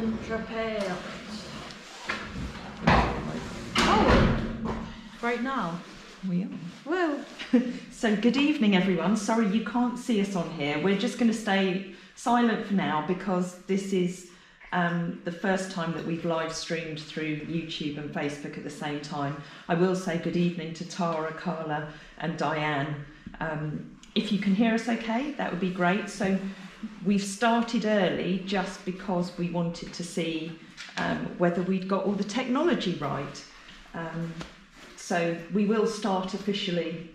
Prepared. Oh, right now. We are. Well, So good evening everyone. Sorry you can't see us on here. We're just going to stay silent for now because this is the first time that we've live streamed through YouTube and Facebook at the same time. I will say good evening to Tara, Carla and Diane. If you can hear us okay, that would be great. So we've started early just because we wanted to see whether we'd got all the technology right. So we will start officially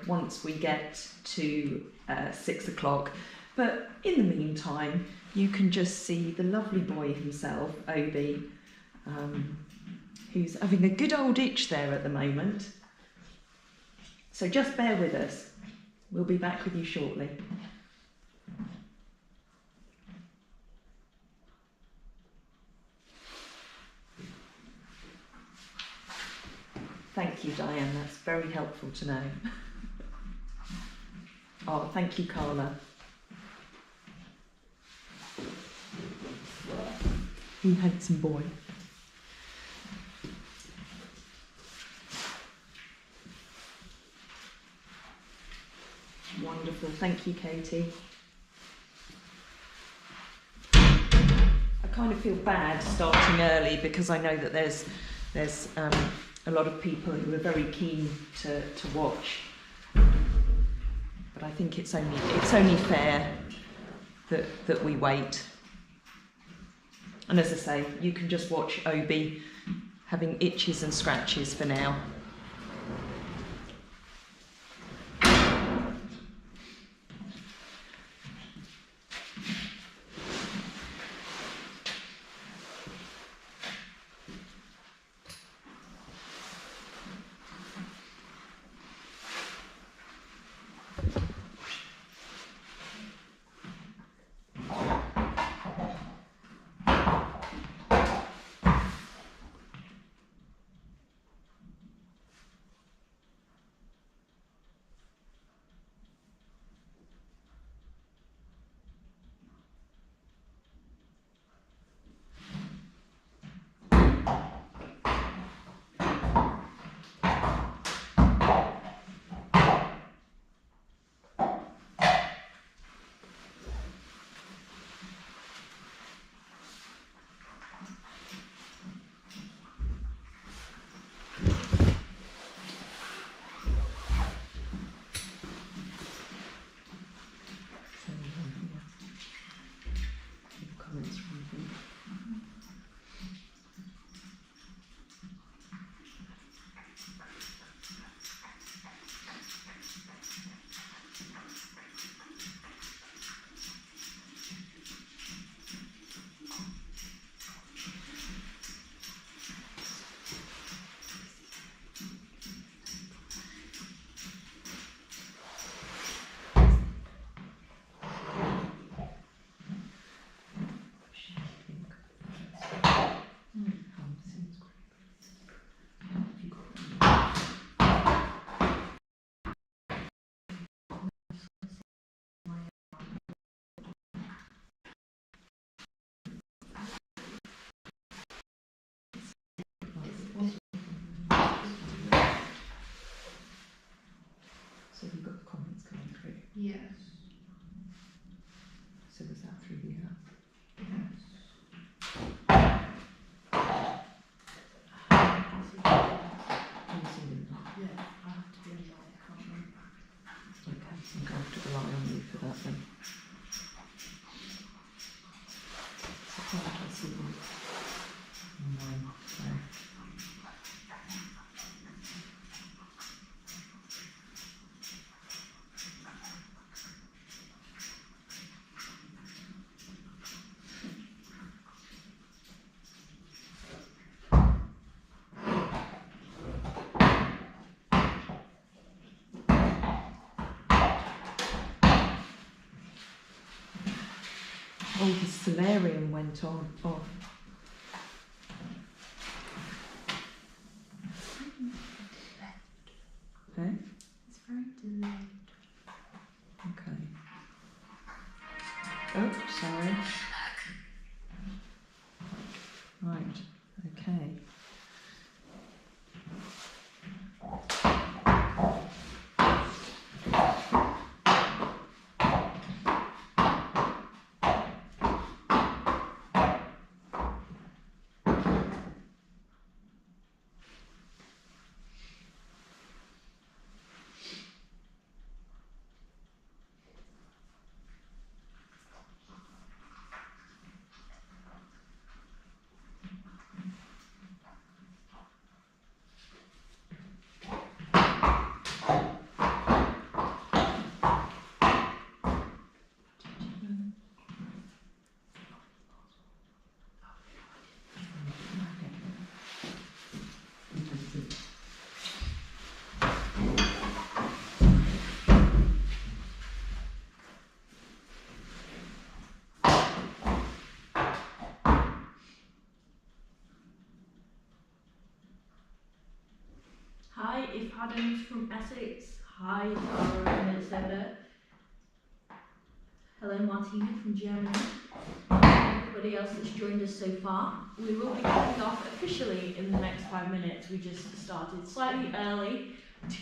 once we get to 6 o'clock. But in the meantime, you can just see the lovely boy himself, Obie, who's having a good old itch there at the moment. So just bear with us. We'll be back with you shortly. Thank you, Diane. That's very helpful to know. Oh, thank you, Carla. You handsome boy. Wonderful. Thank you, Katie. I kind of feel bad starting early because I know that there's a lot of people who are very keen to watch. But I think it's only fair that we wait. And as I say, you can just watch Obie having itches and scratches for now. So you've got the comments coming through? yes. So was that through the app? Yes. Can you see them? Yeah, I have to be online, I can't remember. Okay, so I'm going to have to rely on you for that then. So how do I see them? No, no. Oh, the solarium went on off. Okay. It's very delayed. Okay. Oh, sorry. from Essex. Hi, Tara and Minnesota. Hello, Martina from Germany. Everybody else that's joined us so far. We will be kicking off officially in the next 5 minutes. We just started slightly early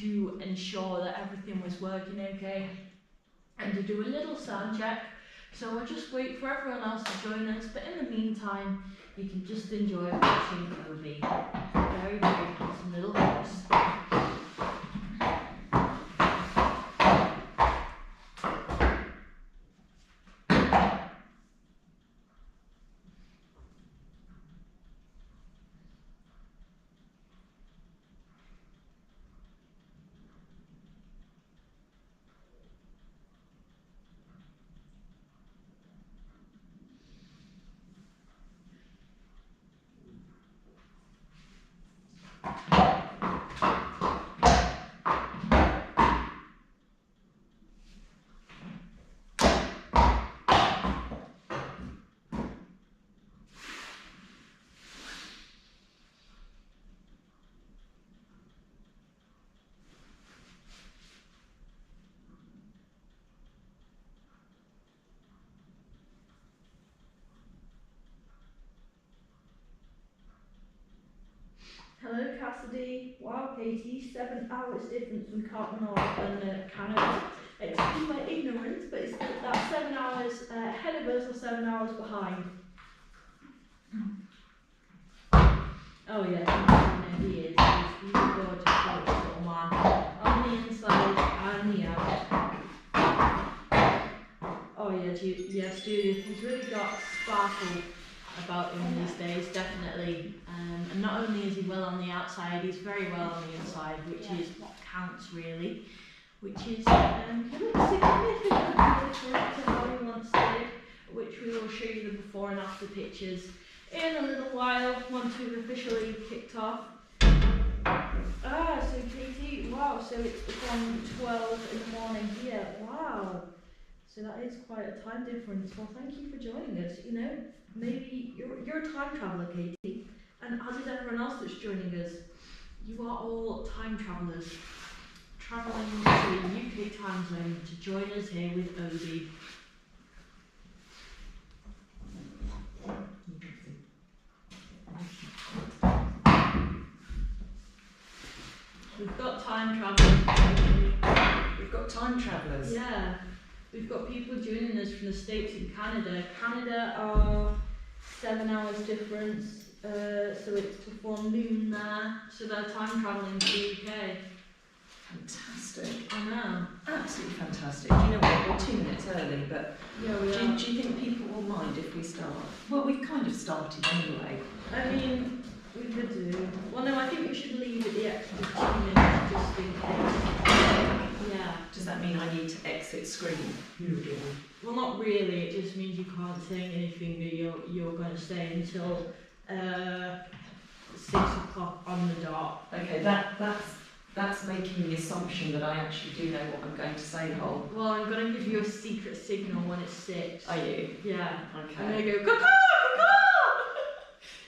to ensure that everything was working okay and to do a little sound check. So we'll just wait for everyone else to join us, but in the meantime, you can just enjoy watching Obie. Very, very handsome little horse. Hello Cassidy. Wow, Katie, 7 hours difference from Cartman and Canada. Excuse my ignorance, but it's that 7 hours ahead of us or 7 hours behind? Oh yeah, he is. He's a gorgeous little man. On the inside and the out. Oh yeah, yes, Judith. He's really got sparkle about him these days, definitely. And not only is he well on the outside, he's very well on the inside, which is what counts really. Which is significantly different to how he once did, which we will show you the before and after pictures in a little while once we've officially kicked off. So Katie, wow, so it's become 12 in the morning here. Wow. So that is quite a time difference. Well, thank you for joining us. You know, maybe you're a time traveller, Katie, and as is everyone else that's joining us. You are all time travellers, travelling to the UK time zone to join us here with Obie. We've got time travellers. We've got time travellers. Yeah. We've got people joining us from the States and Canada. Canada are 7 hours difference, so it's before noon there, so they're time travelling to the UK. Fantastic. I know. Absolutely fantastic. Do you know what? We're 2 minutes early, but Yeah, we do are. you think people will mind if we start? Well, we've kind of started anyway. I mean, we could do. Well, no, I think we should leave it the extra 2 minutes just in case. Yeah. Does that mean I need to exit screen? Well, not really. It just means you can't say anything that you're going to say until 6 o'clock on the dot. Okay, that's making the assumption that I actually do know what I'm going to say, Hole. Well, I'm going to give you a secret signal when it's 6. Are you? Yeah. Okay. I'm going to go, caw, caw!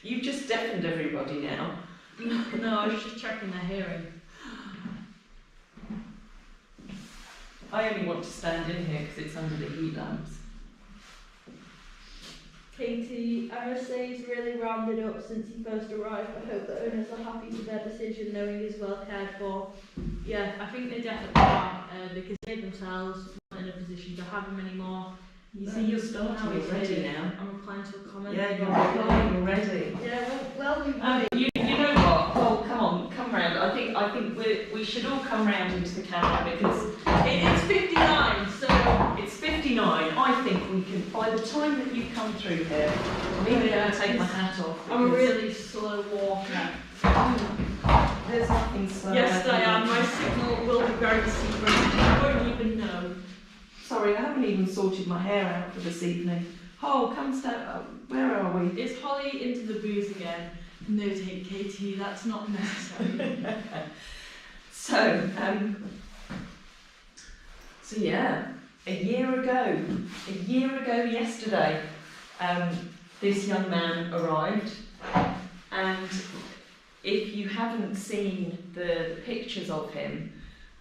You've just deafened everybody now. No, I was just checking their hearing. I only want to stand in here because it's under the heat lamps. Katie, RSA's really rounded up since he first arrived. I hope the owners are happy with their decision, knowing he's well cared for. Yeah, I think they definitely are, because they themselves aren't in a position to have him anymore. You see, you're starting already now. I'm replying to a comment. Yeah, you're replying already. Yeah, well, You know what? Oh, come round. I think we should all come round into the camera because it's 59, so it's 59. I think we can. By the time that you come through here, I'm even going to take my hat off. I'm a really slow walker. There's nothing slow. Yes, Diane, my signal will be very secret. You won't even know. Sorry, I haven't even sorted my hair out for this evening. Oh, come stand. Where are we? Is Holly into the booze again? No, take Katie, that's not necessary. So yeah, a year ago yesterday, this young man arrived, and if you haven't seen the pictures of him,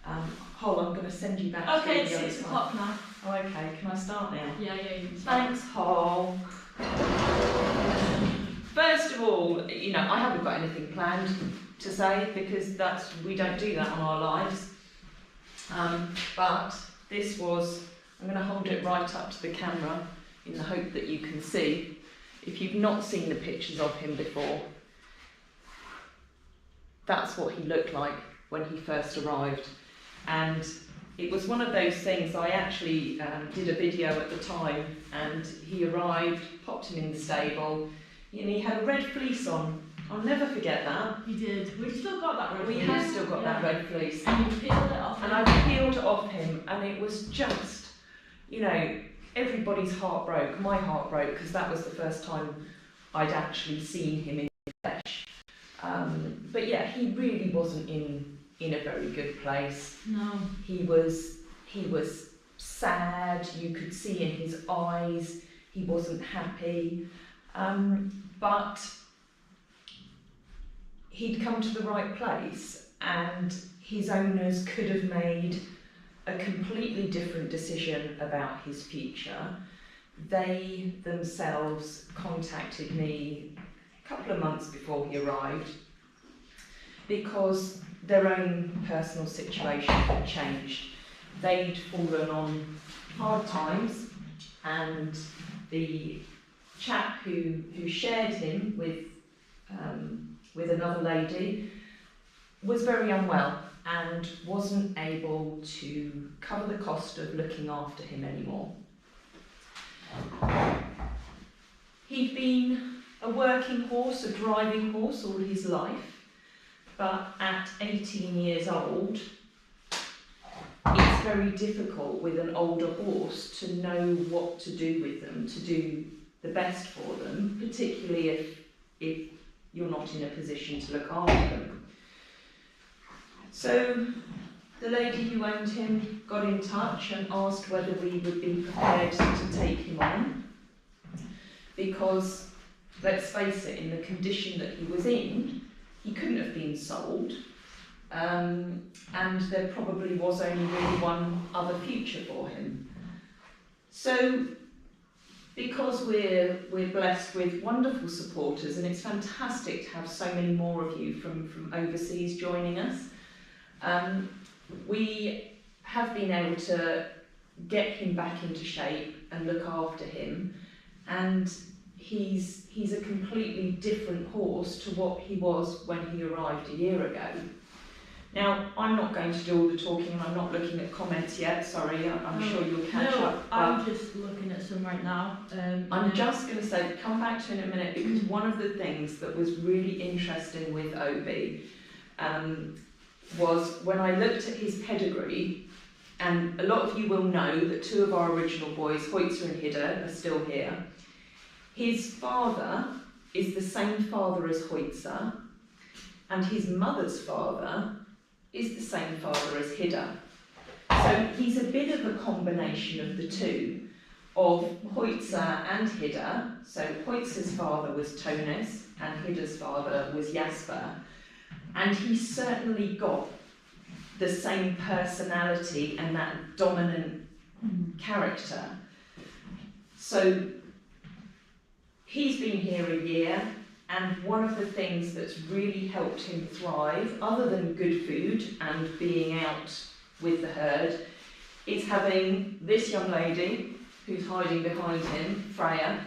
Hol, I'm going to send you back. Okay, to it's the other 6 side. o'clock now. Oh, okay, can I start now? Yeah, you can start. Thanks, Hol. First of all, you know, I haven't got anything planned to say because we don't do that on our lives. But this was, I'm going to hold it right up to the camera in the hope that you can see. If you've not seen the pictures of him before, that's what he looked like when he first arrived. And it was one of those things, I actually did a video at the time, and he arrived, popped him in the stable, and he had a red fleece on. I'll never forget that. You did. We've still got that red We fleece. have still got that red fleece. And you peeled it off. And I peeled it off him, and it was just, you know, everybody's heart broke. My heart broke, because that was the first time I'd actually seen him in flesh. But yeah, he really wasn't in a very good place. No. He was sad. You could see in his eyes he wasn't happy. But he'd come to the right place, and his owners could have made a completely different decision about his future. They themselves contacted me a couple of months before he arrived because their own personal situation had changed. They'd fallen on hard times, and the chap who shared him with another lady was very unwell and wasn't able to cover the cost of looking after him anymore. He'd been a working horse, a driving horse all his life, but at 18 years old, it's very difficult with an older horse to know what to do with them, to do the best for them, particularly if you're not in a position to look after them. So the lady who owned him got in touch and asked whether we would be prepared to take him on, because let's face it, in the condition that he was in, he couldn't have been sold, and there probably was only really one other future for him. So because we're blessed with wonderful supporters, and it's fantastic to have so many more of you from overseas joining us, we have been able to get him back into shape and look after him, and he's a completely different horse to what he was when he arrived a year ago. Now, I'm not going to do all the talking, and I'm not looking at comments yet, sorry, I'm sure you'll catch up. I'm just looking at some right now. I'm just going to say, come back to in a minute, because one of the things that was really interesting with Obie was when I looked at his pedigree, and a lot of you will know that two of our original boys, Hoitzer and Hidde, are still here. His father is the same father as Hoitzer, and his mother's father is the same father as Hidde. So he's a bit of a combination of the two, of Hoitzer and Hidde. So Hoitzer's father was Tonis, and Hidde's father was Jasper. And he's certainly got the same personality and that dominant character. So he's been here a year, and one of the things that's really helped him thrive, other than good food and being out with the herd, is having this young lady who's hiding behind him, Freya.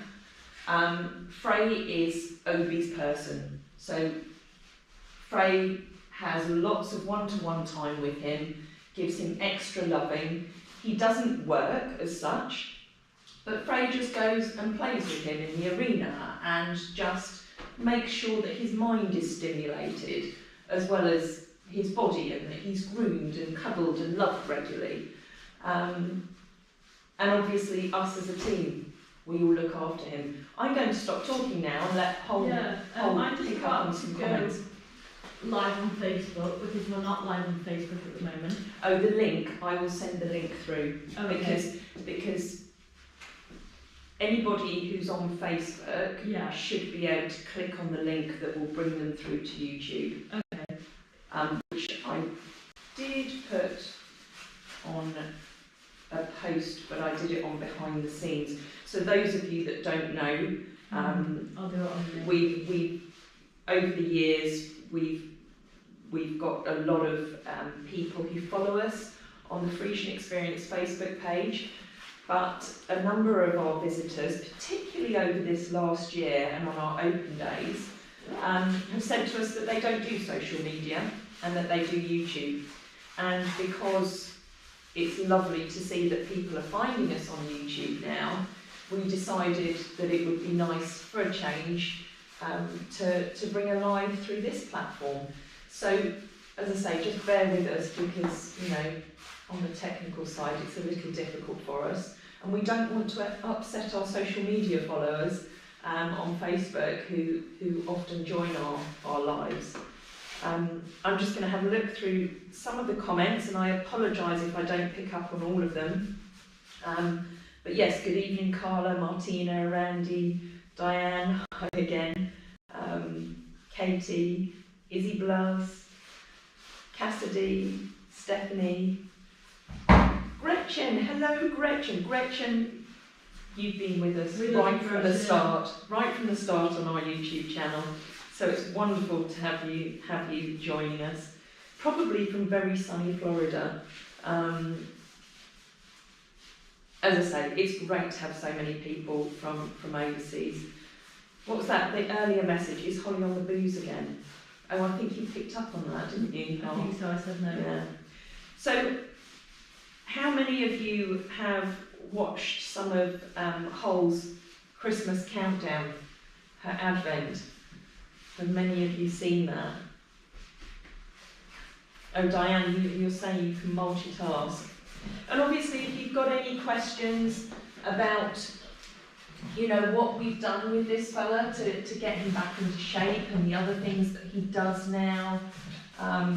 Frey is Obie's person. So Frey has lots of one-to-one time with him, gives him extra loving. He doesn't work as such, but Frey just goes and plays with him in the arena and just makes sure that his mind is stimulated as well as his body, and that he's groomed and cuddled and loved regularly. And obviously us as a team, we all look after him. I'm going to stop talking now and let Hol pick up on some comments. Live on Facebook, because we're not live on Facebook at the moment. Oh, the link, I will send the link through. Oh, okay. Because anybody who's on Facebook should be able to click on the link that will bring them through to YouTube. Okay. Which I did put on a post, but I did it on behind the scenes. So those of you that don't know, I'll do it on the we over the years we've got a lot of people who follow us on the Friesian Experience Facebook page, but a number of our visitors, particularly over this last year and on our open days, have said to us that they don't do social media and that they do YouTube. And because it's lovely to see that people are finding us on YouTube now, we decided that it would be nice for a change to bring alive through this platform. So, as I say, just bear with us because, you know, on the technical side it's a little difficult for us, and we don't want to upset our social media followers on Facebook who often join our lives. I'm just going to have a look through some of the comments, and I apologise if I don't pick up on all of them. But yes, good evening Carla, Martina, Randy, Diane, hi again, Katie, Izzy Blas, Cassidy, Stephanie, Gretchen, hello Gretchen. Gretchen, you've been with us right from the start on our YouTube channel. So it's wonderful to have you joining us, probably from very sunny Florida. As I say, it's great to have so many people from overseas. What was that? The earlier message, is Holly on the booze again? Oh, I think you picked up on that, didn't you? I think so, I said no. Yeah. So, how many of you have watched some of Hol's Christmas countdown, her Advent? Have many of you seen that? Oh, Diane, you're saying you can multitask. And obviously, if you've got any questions about, you know, what we've done with this fella to get him back into shape and the other things that he does now,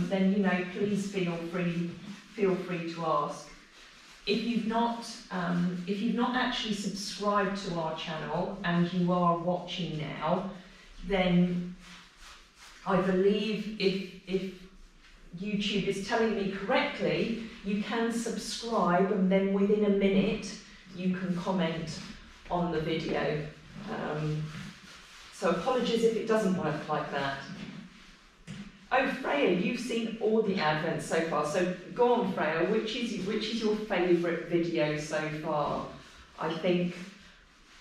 then, you know, please feel free to ask. If you've not actually subscribed to our channel and you are watching now, then I believe if YouTube is telling me correctly, you can subscribe and then within a minute you can comment on the video. So apologies if it doesn't work like that. Oh, Freya, you've seen all the Advents so far, so go on Freya, which is your favourite video so far? I think,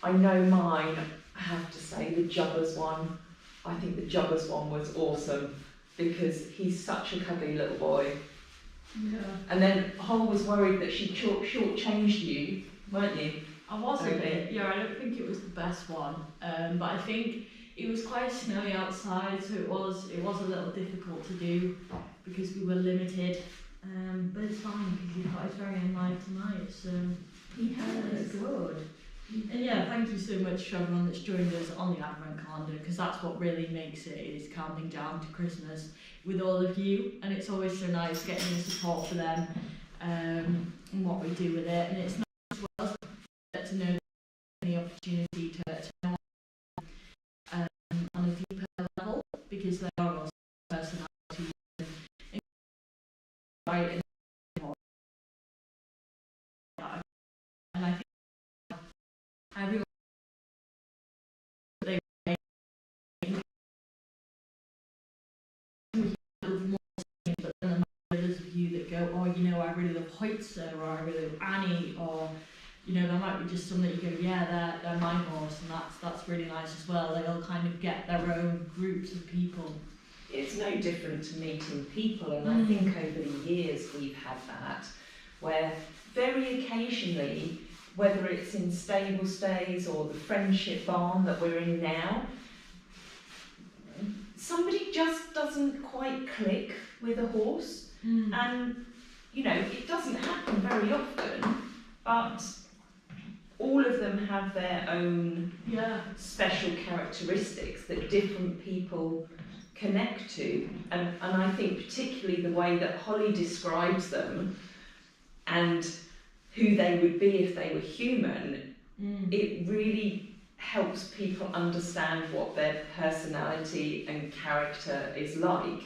I know mine, I have to say, the Jubbers one. I think the Jubbers one was awesome because he's such a cuddly little boy. Yeah. And then Hol was worried that she shortchanged you, weren't you? I was a Okay. bit, yeah, I don't think it was the best one, but I think it was quite snowy outside, so it was a little difficult to do because we were limited, but it's fine because he's very in live tonight, so He has. good. And yeah, thank you so much to everyone that's joined us on the Advent calendar, because that's what really makes it, is counting down to Christmas with all of you, and it's always so nice getting the support for them and what we do with it, and it's nice as well to know the opportunity to know on a deeper level, because they are also personalities and right, and I think everyone they more, but then those of you that go, oh, you know, I really love Hoitzer, or I really love Annie, or you know, there might be just some that you go, yeah, they're my horse, and that's really nice as well. They all kind of get their own groups of people. It's no different to meeting people, and I think over the years we've had that, where very occasionally, whether it's in stable stays or the friendship barn that we're in now, somebody just doesn't quite click with a horse, and you know, it doesn't happen very often, but all of them have their own special characteristics that different people connect to, and I think particularly the way that Holly describes them and who they would be if they were human, it really helps people understand what their personality and character is like.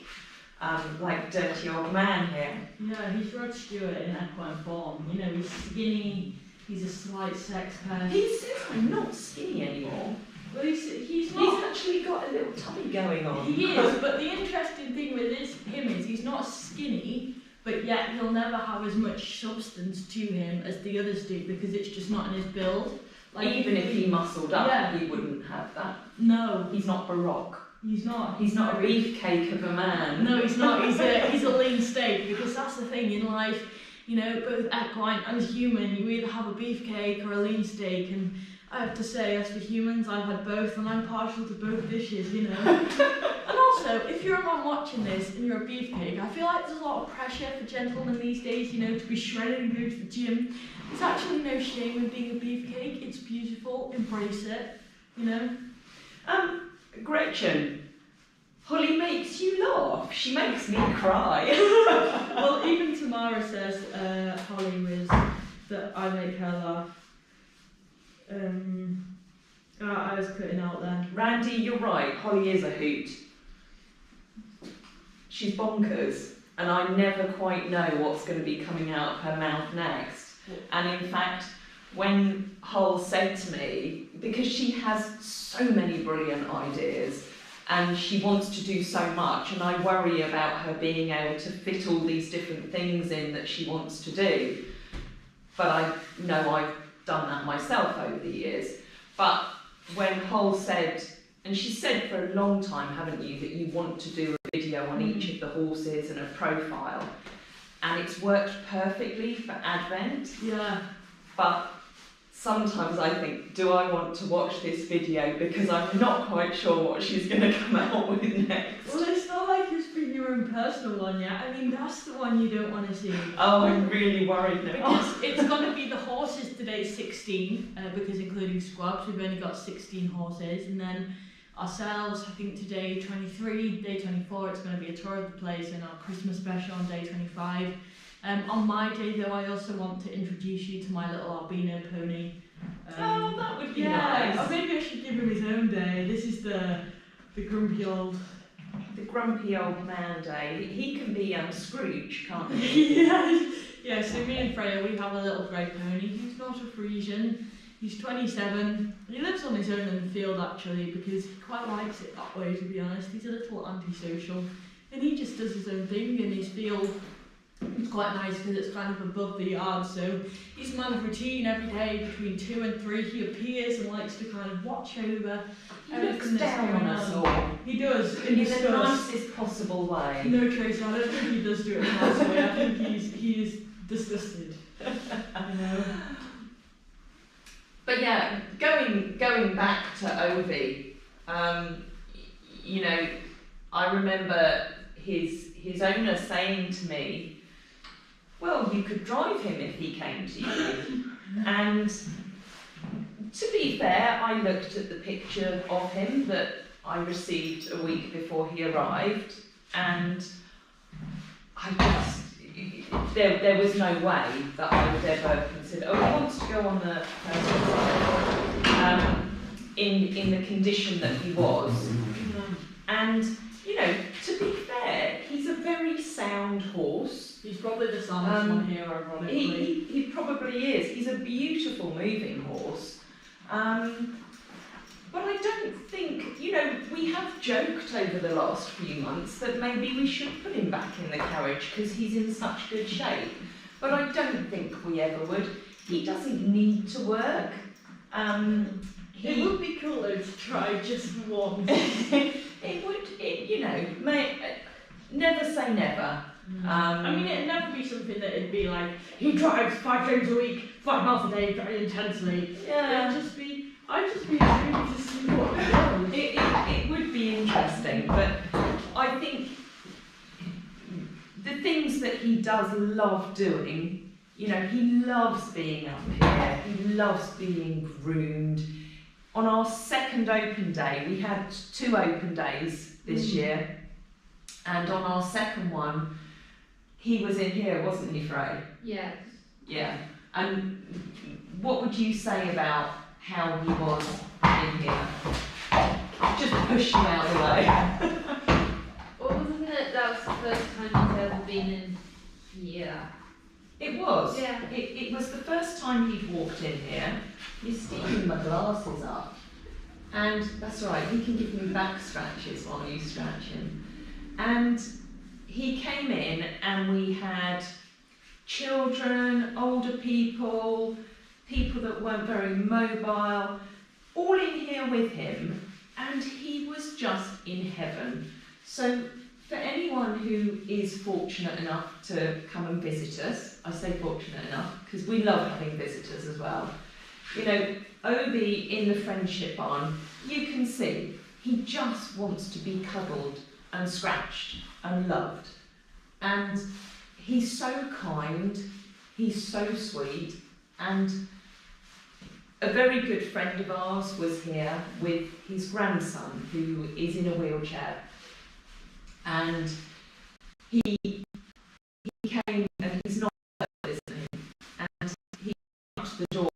like dirty old man here. Yeah, he's Rod Stewart in equine form. You know, he's skinny, he's a slight sex pest. He's not skinny anymore. Well, he's not. He's actually got a little tummy going on. He is, but the interesting thing with him is he's not skinny, but yet he'll never have as much substance to him as the others do because it's just not in his build. Like even if he muscled up, yeah. he wouldn't have that. No, He's not Baroque. he's not. He's not a beefcake of a man. No, he's not. He's a lean steak because that's the thing in life. You know, both equine and human, you either have a beefcake or a lean steak, and I have to say, as for humans, I've had both, and I'm partial to both dishes, you know. And also, if you're a man watching this and you're a beefcake, I feel like there's a lot of pressure for gentlemen these days, you know, to be shredded and go to the gym. There's actually no shame in being a beefcake. It's beautiful. Embrace it, you know. Gretchen, Holly makes you laugh. She makes me cry. Well, even Tamara says Holly was that I make her laugh. I was cutting out there. Randy, you're right. Holly is a hoot. She's bonkers, and I never quite know what's going to be coming out of her mouth next. And in fact, when Hull said to me, because she has so many brilliant ideas, and she wants to do so much, and I worry about her being able to fit all these different things in that she wants to do. But I know I've done that myself over the years. But when Hull said, and she said for a long time, haven't you, that you want to do a video on each of the horses and a profile, and it's worked perfectly for Advent. Yeah. But sometimes I think, do I want to watch this video because I'm not quite sure what she's going to come out with next. Well, it's not like it's been your own personal one yet. I mean, that's the one you don't want to see. Oh, I'm really worried now. Because it's going to be the horses today, 16, because including squabs, we've only got 16 horses, and then ourselves, I think today 23, day 24, it's going to be a tour of the place and our Christmas special on day 25. On my day though, I also want to introduce you to my little albino pony. Oh, that would be yeah, nice. or maybe I should give him his own day. This is the grumpy old... The grumpy old man day. He can be Scrooge, can't he? yeah, so me and Freya, we have a little grey pony. He's not a Friesian. He's 27. He lives on his own in the field actually because he quite likes it that way, to be honest. He's a little antisocial and he just does his own thing in his field. It's quite nice because it's kind of above the yard, so he's a man of routine. Every day between 2 and 3 he appears and likes to kind of watch over He looks down on us all. He does, In the nicest possible way. No, Tracy, I don't think he does do it in a nice way. I think he is disgusted. You know. But yeah, going back to Obie, you know, I remember his owner saying to me, well, you could drive him if he came to you. And to be fair, I looked at the picture of him that I received a week before he arrived, and I just, there was no way that I would ever consider, oh, he wants to go on the first side, in the condition that he was. And, you know, to be fair, he's a very sound horse. He's probably the soundest one here, ironically. He probably is. He's a beautiful moving horse. But I don't think, you know, we have joked over the last few months that maybe we should put him back in the carriage because he's in such good shape. But I don't think we ever would. He doesn't need to work. It would be cool though to try just for once. It would, you know, never say never. I mean, it'd never be something that it'd be like, he drives 5 days a week, 5 miles a day, very intensely. Yeah. It'd just be, I'd just be intrigued to see what he does. It would be interesting, but I think the things that he does love doing, you know, he loves being up here, he loves being groomed. On our second open day, we had 2 open days this year, and on our second one, he was in here, wasn't he, Frey? Yes. Yeah. And what would you say about how he was in here? Just push him out of the way. Well, wasn't it that that's the first time you've ever been in here? It was. Yeah. It was the first time he'd walked in here. You're steaming my glasses up. And that's right, he can give me back scratches while you scratch him. And he came in and we had children, older people, people that weren't very mobile, all in here with him, and he was just in heaven. So for anyone who is fortunate enough to come and visit us, I say fortunate enough because we love having visitors as well. You know, Obie in the friendship barn, you can see he just wants to be cuddled and scratched and loved. And he's so kind, he's so sweet, and a very good friend of ours was here with his grandson who is in a wheelchair. And he came, and he's not listening, and he knocked the door,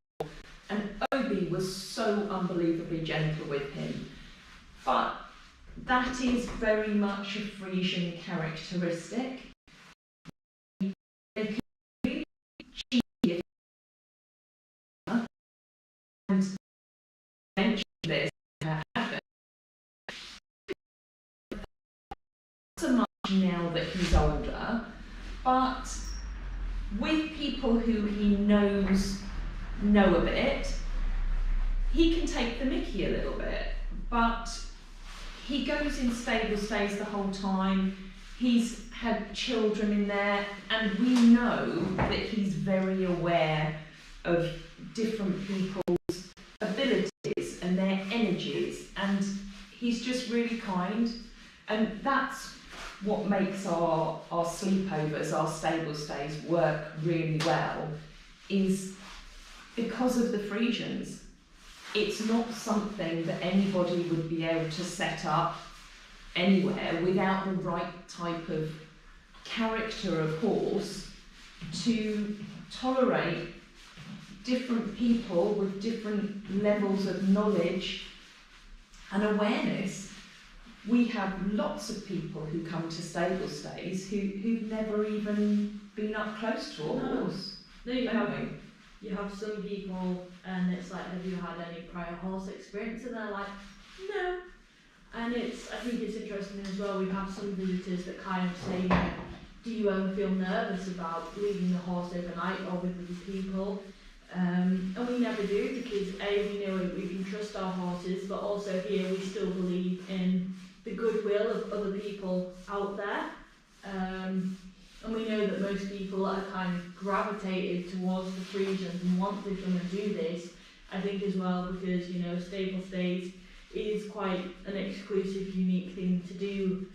and Obie was so unbelievably gentle with him. But that is very much a Friesian characteristic. They can really cheat and mention this so much now that he's older, but with people who he knows know a bit, he can take the mickey a little bit, but he goes in stable stays the whole time. He's had children in there, and we know that he's very aware of different people's abilities and their energies, and he's just really kind. And that's what makes our sleepovers, our stable stays work really well, is because of the Friesians. It's not something that anybody would be able to set up anywhere without the right type of character of horse to tolerate different people with different levels of knowledge and awareness. We have lots of people who come to stable stays who've never even been up close to a horse. No, you have some people, and it's like, have you had any prior horse experience? And they're like, no. And I think it's interesting as well, we have some visitors that kind of say, do you ever feel nervous about leaving the horse overnight or with other people? And we never do, because A, we know we can trust our horses, but also here we still believe in the goodwill of other people out there. And we know that most people are kind of gravitated towards the Friesians and want to come and do this. I think as well because, you know, stable stays is quite an exclusive, unique thing to do.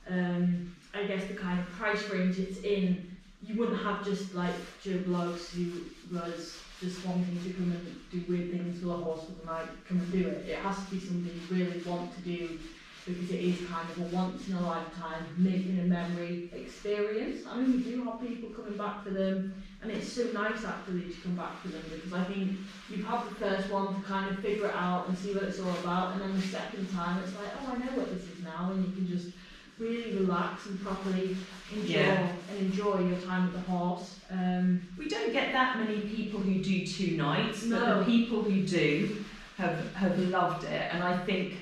I guess the kind of price range it's in, you wouldn't have just like Joe Bloggs who was just wanting to come and do weird things with a horse for the night, come and do it. It has to be something you really want to do, because it is kind of a once in a lifetime, making a memory experience. I mean, we do have people coming back for them, and it's so nice actually to come back for them, because I think you've had the first one to kind of figure it out and see what it's all about, and then the second time it's like, oh, I know what this is now, and you can just really relax and properly enjoy your time with the horse. We don't get that many people who do 2 nights, No. but the people who do have loved it, and I think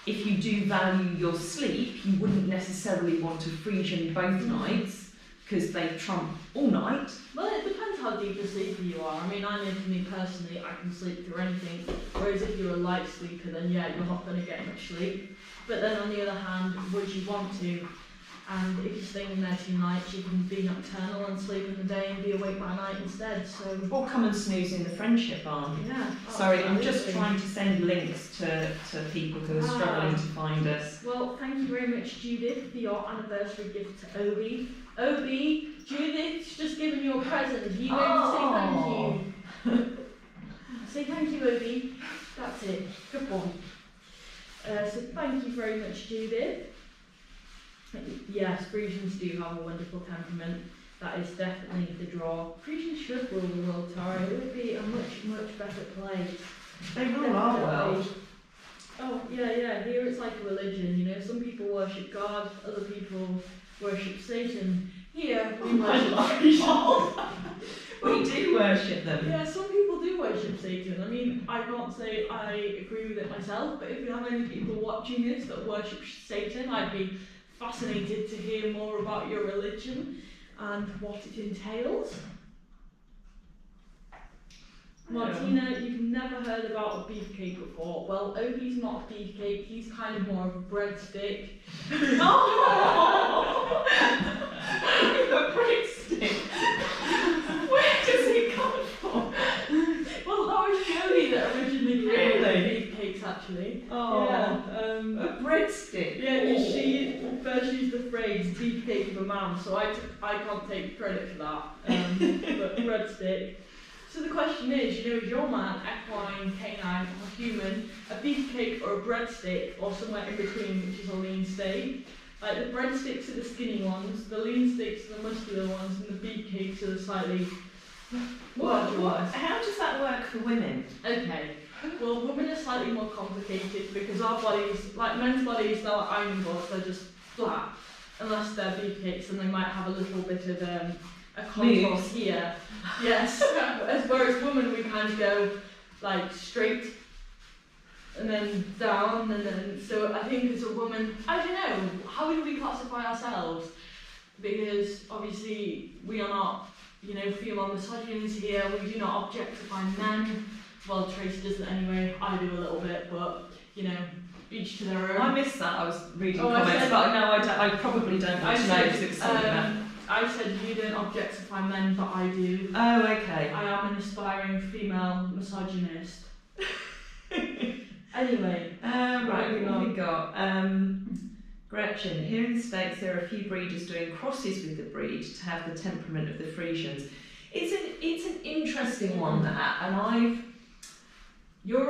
if you do value your sleep, you wouldn't necessarily want to Friesian both nights, because they trump all night. Well, it depends how deep a sleeper you are. I mean, I know for me personally, I can sleep through anything, whereas if you're a light sleeper, then yeah, you're not going to get much sleep. But then on the other hand, would you want to? And if you're staying in there 2 nights, you can be nocturnal and sleep in the day and be awake by night instead. So, Or come and snooze in the friendship barn. yeah. Sorry, I'm just absolutely. trying to send links to people who are struggling to find us. Well, thank you very much, Judith, for your anniversary gift to Obie. Obie, Judith's just given you a present. You going to say thank you? Say thank you, Obie. That's it. Good boy. So thank you very much, Judith. Yes, Friesians do have a wonderful temperament. That is definitely the draw. Friesians should rule the world, Tara. It would be a much, much better place. They rule our world. Oh, yeah. Here it's like a religion, you know. Some people worship God, other people worship Satan. Here we My worship life. We do worship them. Yeah, some people do worship Satan. I mean, I can't say I agree with it myself, but if you have any people watching this that worship Satan, I'd be fascinated to hear more about your religion and what it entails. Martina, you've never heard about a beefcake before. Well, Obie's not a beefcake, he's kind of more of a breadstick. Oh! A breadstick. Where does it come from? Well, that was Shirley that originally created beefcakes, actually. Oh, Yeah, a breadstick. yeah, she first used the phrase beefcake of a man, so I can't take credit for that. But breadstick. So the question is, is your man equine, canine, or human, a beefcake or a breadstick, or somewhere in between, which is a lean steak? Like the breadsticks are the skinny ones, the lean steaks are the muscular ones, and the beefcakes are the slightly larger ones. How does that work for women? Okay, well, women are slightly more complicated because our bodies, like men's bodies, they're like ironing boards, they're just flat, unless they're beefcakes, and they might have a little bit of a contour here. Yes, whereas women, we kind of go like straight and then down, and then, so I think as a woman, I don't know, how do we classify ourselves? Because obviously we are not, female misogynists here, we do not objectify men. Well, Tracy doesn't anyway, I do a little bit, but, each to their own. I missed that, I was reading Oh, comments, but no, I probably don't want to know because it was something about... I said you don't objectify men, but I do. Oh, okay. I am an aspiring female misogynist. Anyway, right, moving what have on. we got? Gretchen, here in the States there are a few breeders doing crosses with the breed to have the temperament of the Friesians. It's an interesting one, that, and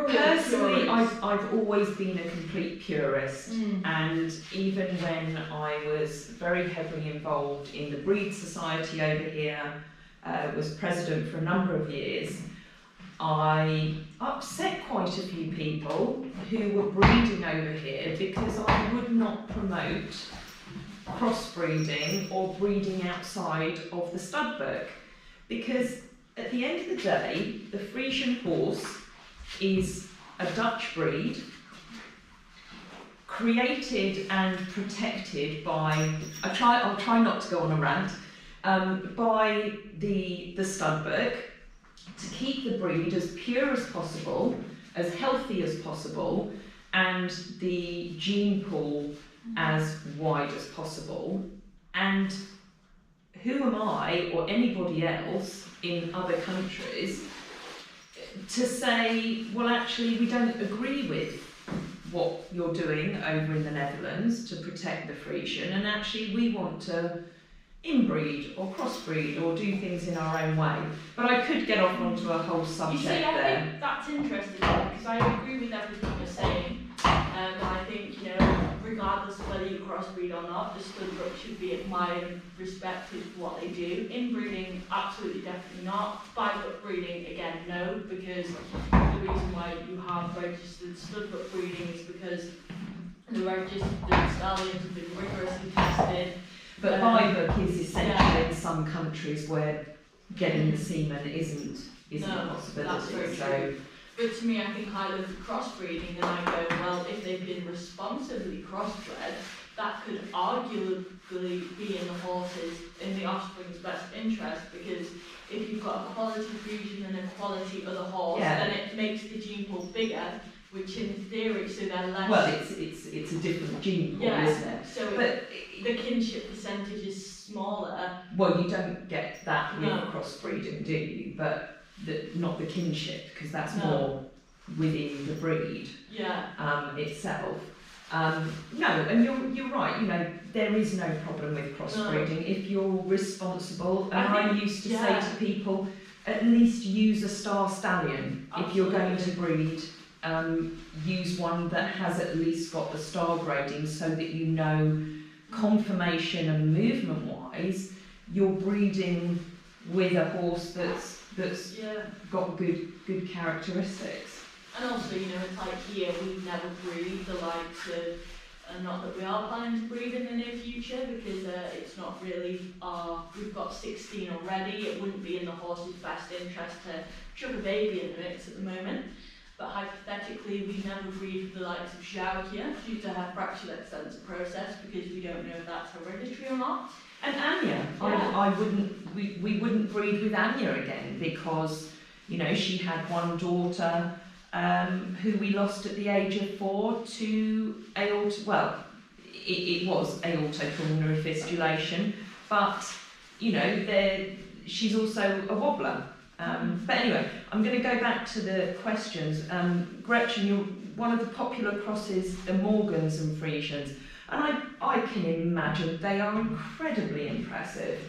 personally, I've always been a complete purist, and even when I was very heavily involved in the breed society over here, was president for a number of years, I upset quite a few people who were breeding over here because I would not promote crossbreeding or breeding outside of the stud book, because at the end of the day, the Friesian horse is a Dutch breed created and protected by, I'll try not to go on a rant, by the stud book to keep the breed as pure as possible, as healthy as possible, and the gene pool as wide as possible. And who am I or anybody else in other countries to say, well, actually, we don't agree with what you're doing over in the Netherlands to protect the Friesian, and actually we want to inbreed or crossbreed or do things in our own way. But I could get off onto a whole subject there. there. I think that's interesting because I agree with everything you're saying, and I think, regardless of whether you crossbreed or not, the stud book should be admired and respected for what they do. Inbreeding, absolutely, definitely not. By-book breeding, again, no, because the reason why you have registered stud book breeding is because the registered stallions have been rigorously tested. But by-book is essential in some countries where getting the semen isn't a possibility. That's very true. But to me, I think I look at crossbreeding and I go, well, if they've been responsibly crossbred, that could arguably be in the horse's, in the offspring's best interest, because if you've got a quality Friesian and a quality other horse, then it makes the gene pool bigger, which in theory, so they're less... Well, it's a different gene pool, isn't it? So the kinship percentage is smaller. Well, you don't get that with crossbreeding, do you? But not the kinship, because that's more within the breed itself. No, and you're right. There is no problem with crossbreeding if you're responsible. And I used to say to people, at least use a star stallion. Absolutely. If you're going to breed. Use one that has at least got the star grading, so that conformation and movement wise you're breeding with a horse that's got good characteristics. And also, it's like here we never breed the likes of and not that we are planning to breed in the near future, because it's not really we've got 16 already. It wouldn't be in the horse's best interest to chuck a baby in the mix at the moment. But hypothetically, we never breed with the likes of Zhao here due to her fractional extensor process, because we don't know if that's hereditary or not. And Anya, we wouldn't breed with Anya again, because, you know, she had one daughter who we lost at the age of 4 to it was aortopulmonary fistulation, but, you know, she's also a wobbler. But anyway, I'm going to go back to the questions. Gretchen, one of the popular crosses are Morgans and Friesians, and I can imagine they are incredibly impressive.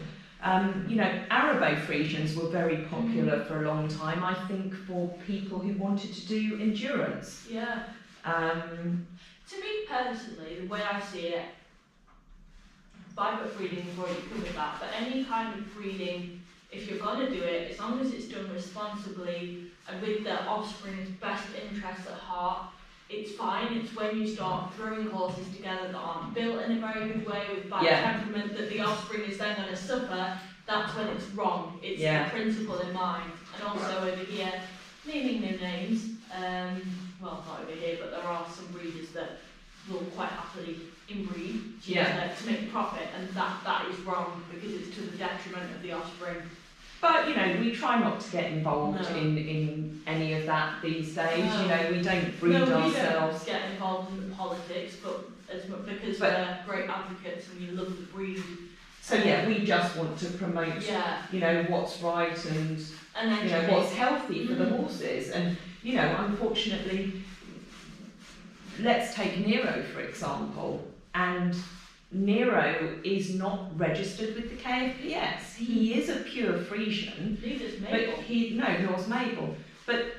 You know, Arabo Friesians were very popular for a long time, I think, for people who wanted to do endurance. Yeah. To me personally, the way I see it, biped breeding, we've already covered that, but any kind of breeding, if you're going to do it, as long as it's done responsibly and with the offspring's best interests at heart, it's fine. It's when you start throwing horses together that aren't built in a very good way with bad temperament that the offspring is then going to suffer, that's when it's wrong. It's the principle in mind. And also over here, naming no names, well, not over here, but there are some breeders that will quite happily inbreed to make profit, and that is wrong because it's to the detriment of the offspring. But, you know, we try not to get involved in any of that these days. You know, we don't breed ourselves. We don't get involved in the politics, but because we're great advocates and we love the breed. So yeah, we just want to promote, you know, what's right and you know, what's healthy for the horses. And, you know, unfortunately, let's take Nero for example, and Nero is not registered with the KFPS. He is a pure Friesian. Neither's Mabel. But nor's Mabel. But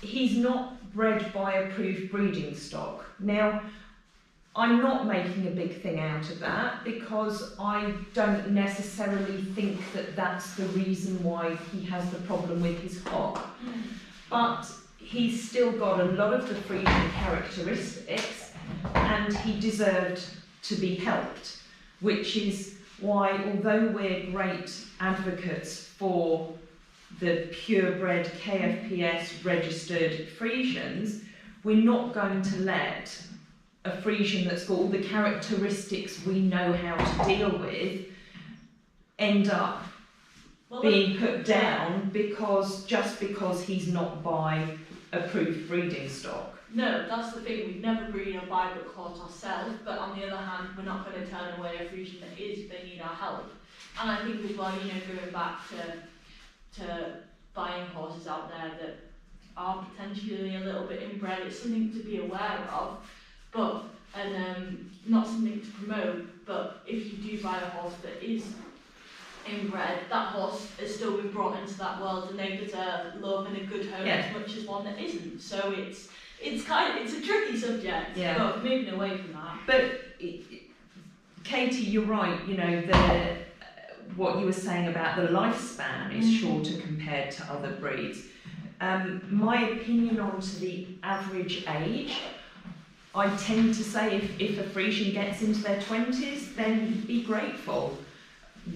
he's not bred by approved breeding stock. Now, I'm not making a big thing out of that because I don't necessarily think that that's the reason why he has the problem with his hock. But he's still got a lot of the Friesian characteristics, and he deserved to be helped, which is why, although we're great advocates for the purebred KFPS registered Friesians, we're not going to let a Friesian that's got all the characteristics we know how to deal with end up being put down because he's not by approved breeding stock. No, that's the thing, we've never breed a biped horse ourselves, but on the other hand, we're not going to turn away a Friesian that is, they need our help. And I think as well, you know, going back to buying horses out there that are potentially a little bit inbred, it's something to be aware of, but, and not something to promote, but if you do buy a horse that is inbred, that horse has still been brought into that world and they deserve love and a good home as much as one that isn't. So it's a tricky subject, but moving away from that. But Katie, you're right. You know, what you were saying about the lifespan is shorter compared to other breeds. My opinion on to the average age, I tend to say if a Friesian gets into their 20s, then be grateful.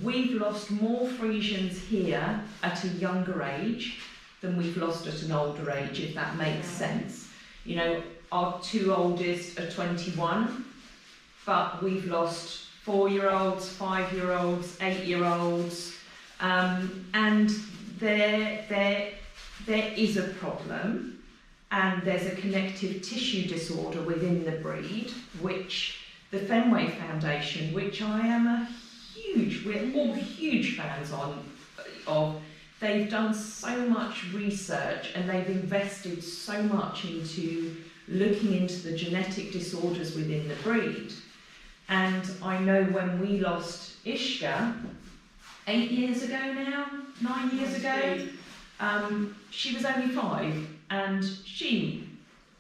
We've lost more Friesians here at a younger age than we've lost at an older age, if that makes sense. You know, our 2 oldest are 21, but we've lost 4-year-olds, 5-year-olds, 8-year-olds, and there is a problem, and there's a connective tissue disorder within the breed, which the Fenway Foundation, which I am we're all huge fans of. They've done so much research and they've invested so much into looking into the genetic disorders within the breed. And I know when we lost Ishka 8 years ago now, 9 years ago, she was only 5 and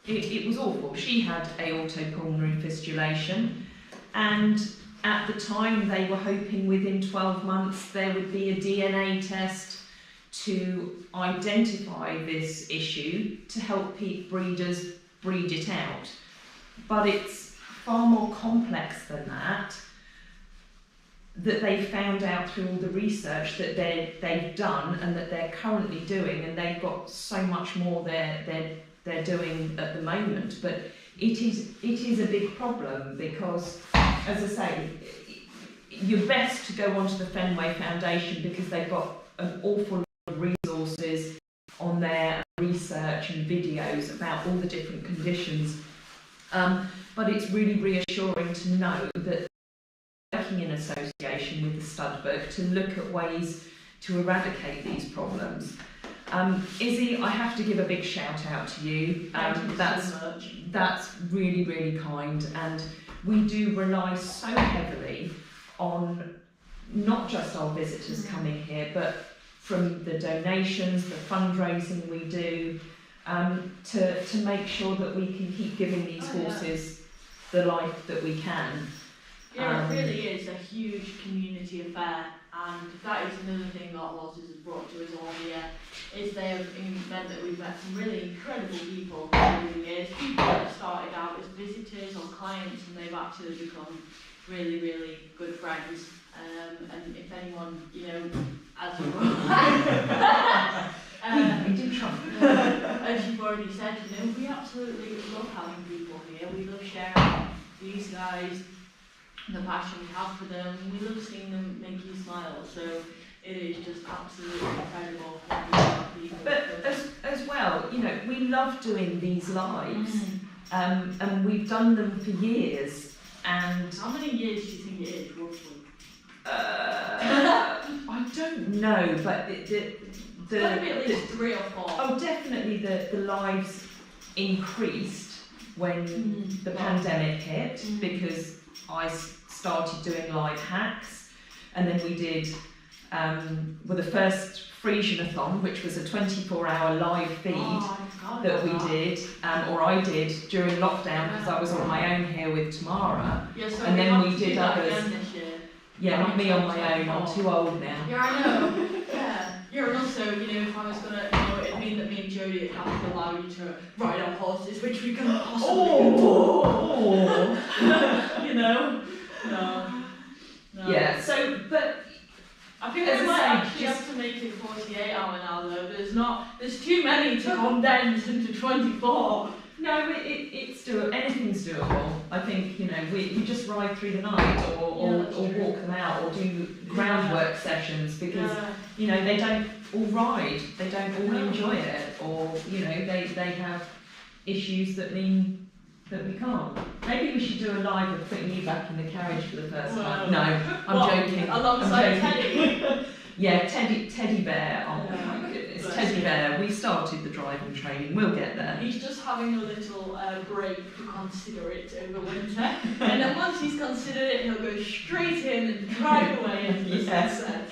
it was awful. She had aortopulmonary fistulation, and at the time they were hoping within 12 months there would be a DNA test to identify this issue to help breeders breed it out. But it's far more complex than that, that they found out through all the research that they've done and that they're currently doing, and they've got so much more they're doing at the moment. But it is a big problem because, as I say, you're best to go onto the Fenway Foundation because they've got an awful lot of resources on their research and videos about all the different conditions. But it's really reassuring to know that working in association with the stud book to look at ways to eradicate these problems. Izzy, I have to give a big shout out to you. Thank you so much. That's really, really kind, and we do rely so heavily on not just our visitors coming here, but from the donations, the fundraising we do, to make sure that we can keep giving these horses the life that we can. Yeah, it really is a huge community affair, and that is another thing that horses has brought to us all here, is they have meant that we've met some really incredible people over the years, people that started out as visitors or clients and they've actually become really, really good friends. And if anyone, as you We do try. as you've already said, we absolutely love having people here. We love sharing these guys, the passion we have for them. We love seeing them make you smile. So it is just absolutely incredible when we have people. But as well, we love doing these lives, and we've done them for years. And How many years do you think it is, roughly? I don't know, but It's got to be at least 3 or 4. Oh, definitely the lives increased when the pandemic hit, because I started doing live hacks, and then we did the first Friesian-a-thon, which was a 24-hour live feed that we did, or I did during lockdown because I was on my own here with Tamara. Yeah, so and then we did others. Again this year. Yeah, not me on my own. I'm too old now. Yeah, I know. Yeah. Yeah, and also, if I was gonna, it'd mean that me and Jodie would have to allow you to ride our horses, which we couldn't possibly No. Yeah. So, but I think as we I might say, actually have to make it 48 hour now though. There's too many to condense into 24. no, it's doable. Anything's doable. I think we just ride through the night, or walk them out, or do groundwork sessions, because they don't all ride, they don't all enjoy it, or they have issues that mean that we can't. Maybe we should do a live of putting you back in the carriage for the first time. No, I'm joking. Alongside I'm joking. Teddy. Yeah, Teddy Bear. Oh my goodness, Teddy Bear. We started the driving training. We'll get there. He's just having a little break to consider it over winter, and then once he's considered it, he'll go straight in and drive away into the sunset.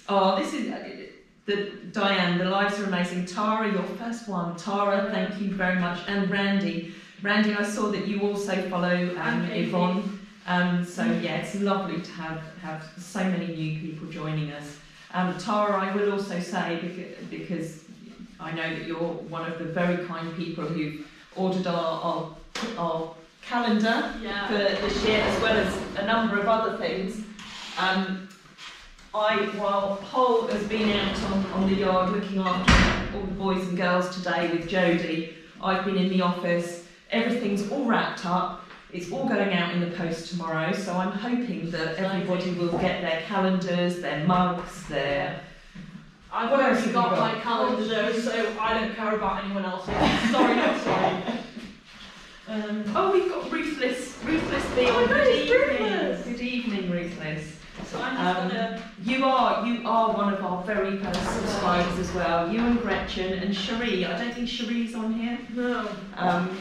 Oh, this is Diane. The lives are amazing. Tara, your first one. Tara, thank you very much, and Randy. Randy, I saw that you also follow Yvonne. So yeah, it's lovely to have so many new people joining us. Tara, I will also say, because I know that you're one of the very kind people who've ordered our calendar for this year, as well as a number of other things. While Hol has been out on the yard looking after all the boys and girls today with Jodie, I've been in the office. Everything's all wrapped up. It's all going out in the post tomorrow, so I'm hoping that everybody will get their calendars, their mugs, their... I've already got my calendar though, so I don't care about anyone else's. Sorry, not sorry. We've got Ruthless Bee. Good evening, Ruthless. So I'm just gonna... You are one of our very first subscribers as well. You and Gretchen and Cherie. I don't think Cherie's on here. No.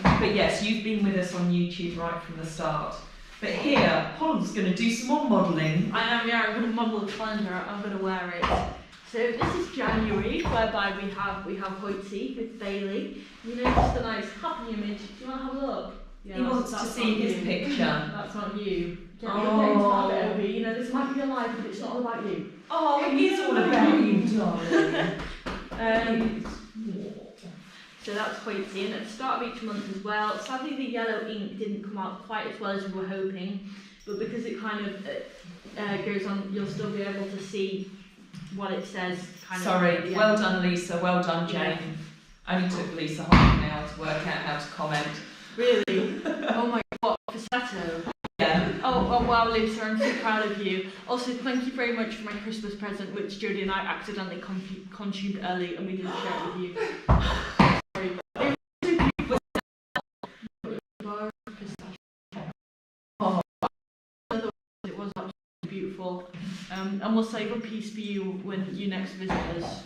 But yes, you've been with us on YouTube right from the start. But here, Holland's going to do some more modelling. I am, yeah. I'm going to model the calendar. I'm going to wear it. So this is January, whereby we have Hoytsy with Bailey. Just a nice happy image. Do you want to have a look? Yeah, he wants to see his picture. That's not you. You're getting to have it, Obie. This might be your life, but it's not all about you. Oh, it is all about you, darling. So that's Friesian at the start of each month as well. Sadly, the yellow ink didn't come out quite as well as we were hoping, but because it kind of goes on, you'll still be able to see what it says. Sorry, well done Lisa, well done Jane. Only took Lisa half an hour to work out how to comment. Really? Oh my god, falsetto. Yeah. Oh wow, Lisa, I'm so proud of you. Also, thank you very much for my Christmas present, which Jodie and I accidentally consumed early and we didn't share it with you. Sorry, but it was so beautiful. Oh. It was absolutely beautiful. And we'll save a piece for you when you next visit us.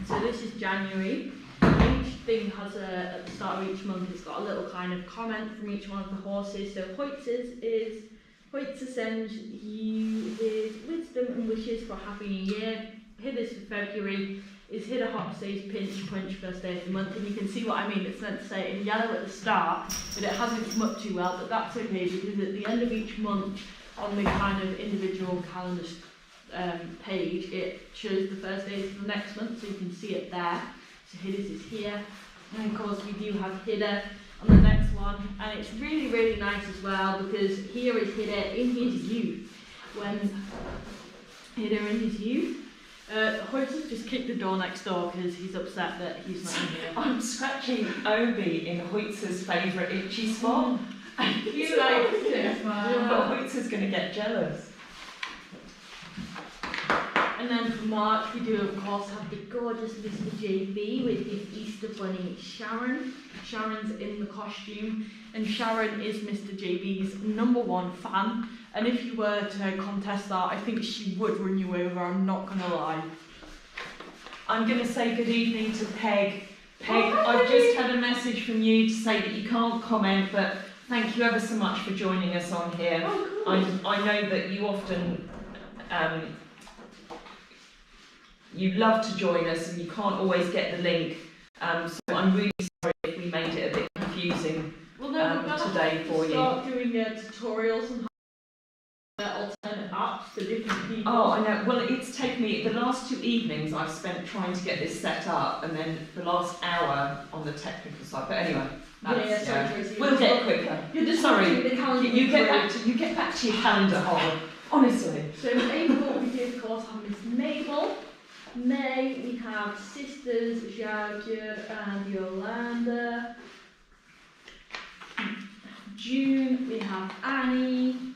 So this is January. Each thing has at the start of each month, it's got a little kind of comment from each one of the horses. So Hoitz's is Hoitz sends you his wisdom and wishes for a happy new year. Hidda's for February is Hidda Hop says pinch punch first day of the month, and you can see what I mean. It's meant to say in yellow at the start, but it hasn't come up too well, but that's okay because at the end of each month on the kind of individual calendar page, it shows the first days of the next month, so you can see it there. So Hidda's is here, and of course we do have Hidda on the next one, and it's really, really nice as well because here is Hidda in his youth. When Hidda in his youth, Hoyt has just kicked the door next door because he's upset that he's not in here. I'm scratching Obi in Hoitz's favourite itchy spot. You like it? But Hoitz's going to get jealous. And then for March, we do of course have the gorgeous Mr. JB with his Easter bunny Sharon. Sharon's in the costume, and Sharon is Mr. JB's #1 fan. And if you were to contest that, I think she would run you over, I'm not going to lie. I'm going to say good evening to Peg. Peg, I've just had a message from you to say that you can't comment, but thank you ever so much for joining us on here. Oh, cool. I know that you often you love to join us and you can't always get the link, so I'm really sorry if we made it a bit confusing today for you. Start doing tutorials on how alternate apps for different people. Oh, I know. Well, it's taken me the last 2 evenings I've spent trying to get this set up, and then the last hour on the technical side. But anyway, that's, sorry, we'll get quicker. You're just sorry. The calendar You get back to your calendar, Holly. Honestly. So in April we do of course have Miss Mabel. May we have sisters Jauke and Yolanda. June we have Annie,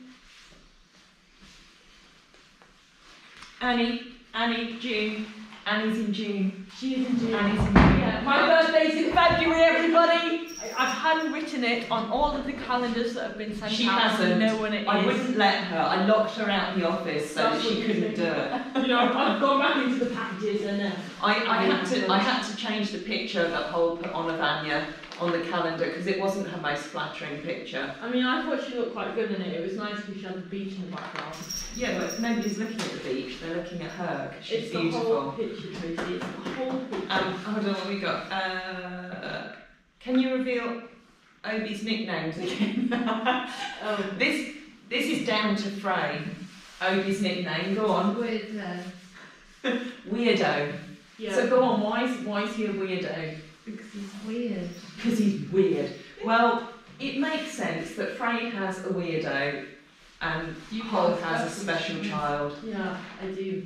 June. Annie's in June. She's in June. Annie's in June. Yeah, my birthday's in February, everybody! I've handwritten it on all of the calendars that have been sent She out. hasn't. I know when it is. I wouldn't let her. I locked her out of the office so that she couldn't do it. You know, I've gone back into the packages and I had to change the picture that Hole put on of Anya on the calendar because it wasn't her most flattering picture. I mean, I thought she looked quite good in it. It was nice because she had the beach in the background. Yeah, but nobody's looking at the beach. They're looking at her because she's It's beautiful. the whole picture, Tracy. It's the whole picture. Hold on, what we got? Can you reveal Obie's nicknames again? Oh. This is down to Frey. Obie's nickname. Go on. Weirdo. Yeah. So go on. Why is he a weirdo? Because he's weird. Because he's weird. Well, it makes sense that Frey has a weirdo and Hole has a special child. Yeah, I do.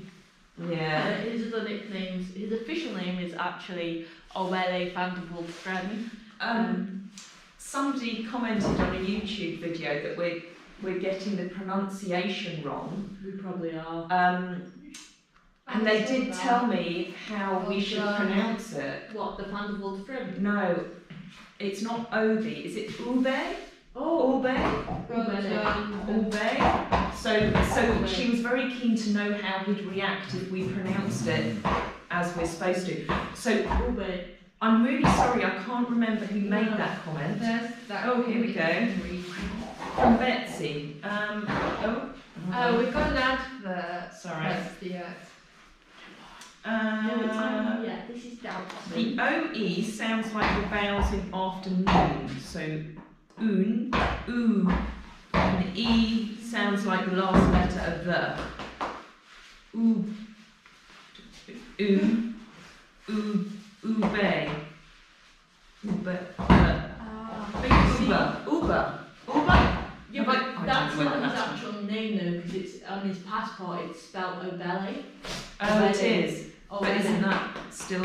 Yeah. His other nicknames, his official name is actually Oebe Vanderwolfren. Somebody commented on a YouTube video that we're getting the pronunciation wrong. We probably are. And they did tell me how we should pronounce it. What, the Vanderwolfren? No, it's not Obie. Is it Oebe? Oh, Oebe. So she was very keen to know how he'd react if we pronounced it as we're supposed to. So Oebe. I'm really sorry, I can't remember who made that comment. Oh, here we go. From Betsy. We've got an advert. Sorry. That's the No, it's not yet. This is doubtful. The OE sounds like the vowels in afternoon. So oo, and the E sounds like the last letter of the. Oobay. Oebe. Basically, Oebe. yeah, I but don't that's know not whether his that's actual name though, because it's on his passport. It's spelled Obele. Oh, it is. Oh, But isn't that still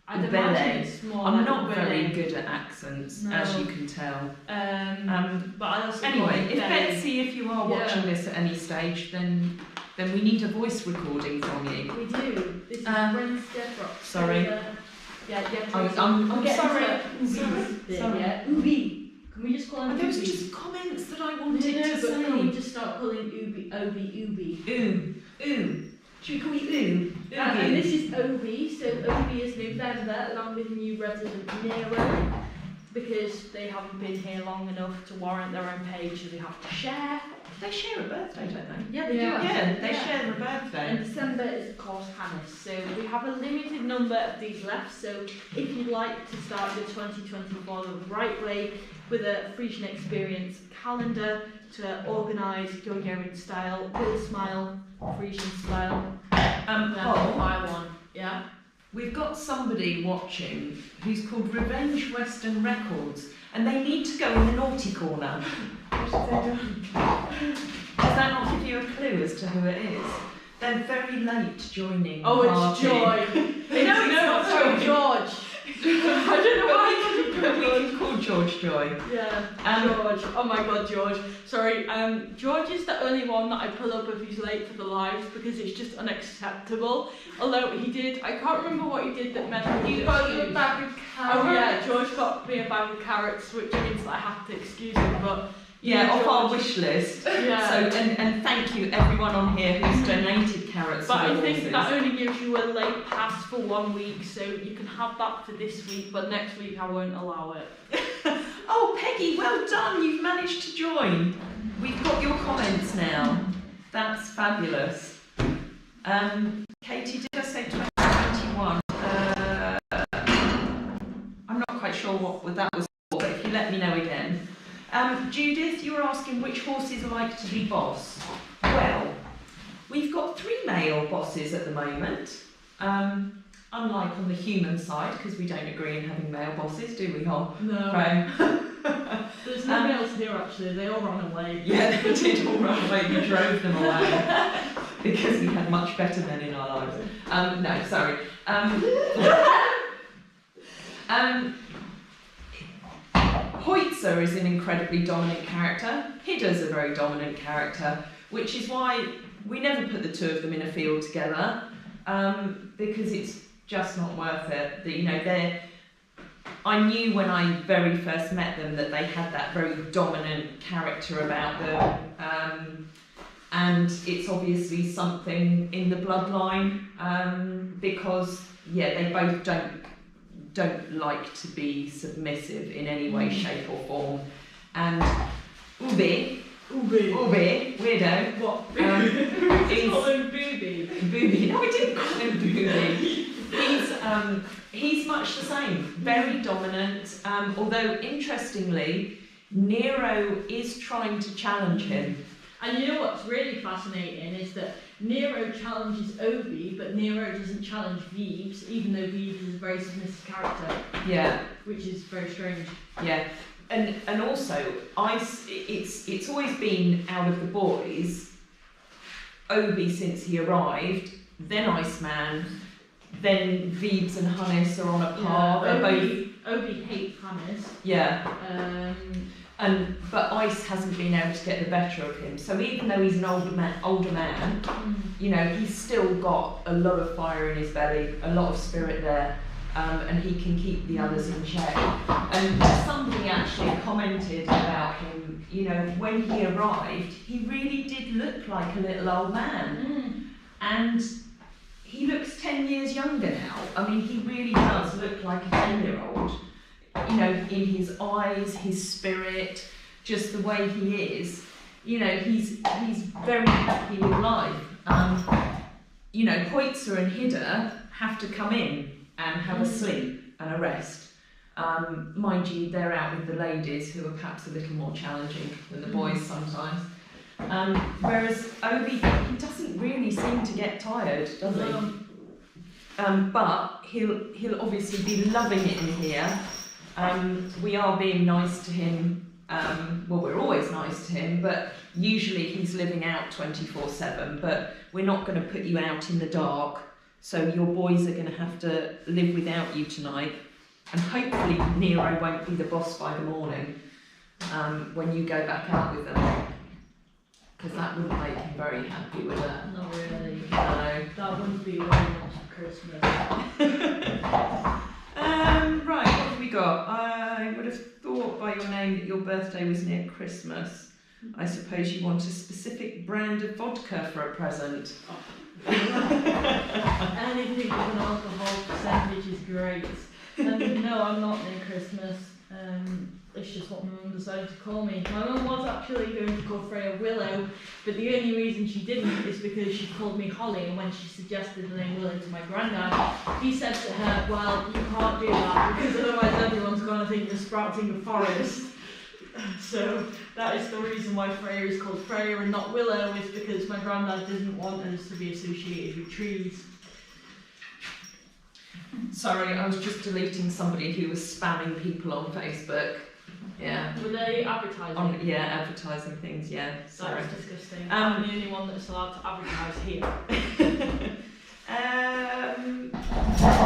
I'd Obele? imagine it's more I'm like not Obele. very good at accents, as you can tell. But I also Anyway, if Obele. Betsy, if you are watching this at any stage, then we need a voice recording from you. We do. This is Wednesday. Sorry. Yeah. I'm sorry. Sorry. Yeah. Obie. Can we just call him Those are Obie? just comments that I wanted to but say. can we just start calling Obie? Ooh. Should we call you Ooh? And this is Obie. So Obie has moved out of that along with new resident Nero, because they haven't been here long enough to warrant their own page, so they have to share. They share a birthday, don't they? Yeah, they do. Yeah, actually. they share a birthday. And December is of course Hannes. So we have a limited number of these left. So if you'd like to start your 2024 the right way with a Friesian experience calendar to organise your year in style with a smile, Friesian style, then buy one. Yeah. We've got somebody watching who's called Revenge Western Records, and they need to go in the naughty corner. Does that not give you a clue as to who it is? They're very late joining. Oh, the it's party. Joy. No, George. I don't know why. But we can call George Joy. Yeah, George. Oh my God, George. Sorry, George is the only one that I pull up if he's late for the lives because it's just unacceptable. Although he did, I can't remember what he did that meant You got your bag of carrots. Oh yeah, George got me a bag of carrots, which means that I have to excuse him. But Yeah, off our George. wish list. Yeah. So and thank you everyone on here who's donated carrots. But to I the think horses. that only gives you a late pass for 1 week, so you can have that for this week, but next week I won't allow it. Oh, Peggy, well done. You've managed to join. We've got your comments now. That's fabulous. Katie, did I say 2021? I'm not quite sure what that was for, but if you let me know again. Judith, you were asking which horses like to be boss. Well, we've got 3 male bosses at the moment. Unlike on the human side, because we don't agree in having male bosses, do we, Hon? No. Right. There's no males here actually, they all ran away. Yeah, they did all run away. We drove them away because we had much better men in our lives. No, sorry. Hoitzer is an incredibly dominant character. Hidda's a very dominant character, which is why we never put the 2 of them in a field together, because it's just not worth it. I knew when I very first met them that they had that very dominant character about them, and it's obviously something in the bloodline, because they both don't like to be submissive in any way, shape or form. And Oebe, weirdo. What? Is Call him Booby. No, we didn't call him Booby. He's much the same, very dominant, although interestingly, Nero is trying to challenge him. And you know what's really fascinating is that Nero challenges Obi, but Nero doesn't challenge Veeves, even though Veeves is a very submissive character. Yeah. Which is very strange. Yeah. And also, it's always been out of the boys, Obi since he arrived, then Iceman, then Veeves and Hannes are on a par. Yeah, They're Obi hates Hannes. Yeah. But Ice hasn't been able to get the better of him. So even though he's an older man, he's still got a lot of fire in his belly, a lot of spirit there, and he can keep the others in check. And somebody actually commented about him. When he arrived, he really did look like a little old man, and he looks 10 years younger now. I mean, he really does look like a 10-year-old. In his eyes, his spirit, just the way he is. He's very happy with life. Hoitzer and Hidda have to come in and have a sleep and a rest. Mind you, they're out with the ladies, who are perhaps a little more challenging than the boys sometimes. Whereas Obie, he doesn't really seem to get tired, does he? But he'll obviously be loving it in here. We are being nice to him. Well, we're always nice to him, but usually he's living out 24/7. But we're not going to put you out in the dark, so your boys are going to have to live without you tonight. And hopefully Nero won't be the boss by the morning when you go back out with them, because that wouldn't make him very happy, would it? Not really. No. That wouldn't be very much for Christmas. Right, what have we got? I would have thought by your name that your birthday was near Christmas. I suppose you want a specific brand of vodka for a present. Anything with an alcohol percentage is great. No, I'm not near Christmas. It's just what my mum decided to call me. My mum was actually going to call Freya Willow, but the only reason she didn't is because she called me Holly, and when she suggested the name Willow to my granddad, he said to her, well, you can't do that because otherwise everyone's going to think you're sprouting the forest. So that is the reason why Freya is called Freya and not Willow, is because my granddad didn't want us to be associated with trees. Sorry, I was just deleting somebody who was spamming people on Facebook. Yeah. Were they advertising? Yeah, advertising things, yeah. Sorry. That's disgusting. I'm the only one that's allowed to advertise here.